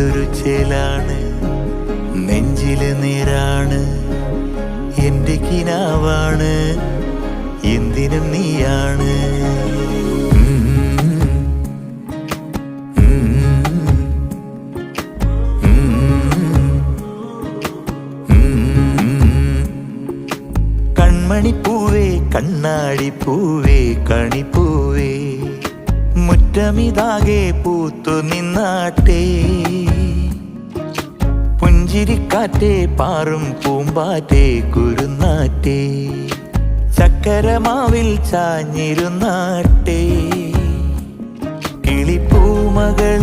എന്തൊരു ചേലാണ്, നെഞ്ചില് നേരാണ്, എന്റെ കിനാവാണ്, എന്തിനും നീയാണ്. കൺമണിപ്പൂവേ കണ്ണാടിപ്പൂവേ കണിപ്പൂവേ, മുറ്റമിതാകെ പൂത്തു നിന്നാട്ടെ. പുഞ്ചിരിക്കാറ്റേ പാറും പൂമ്പാറ്റേ കുരുന്നാറ്റേ, ചക്കരമാവിൽ ചാഞ്ഞിരുന്നാട്ടെ. കിളിപ്പൂമകൾ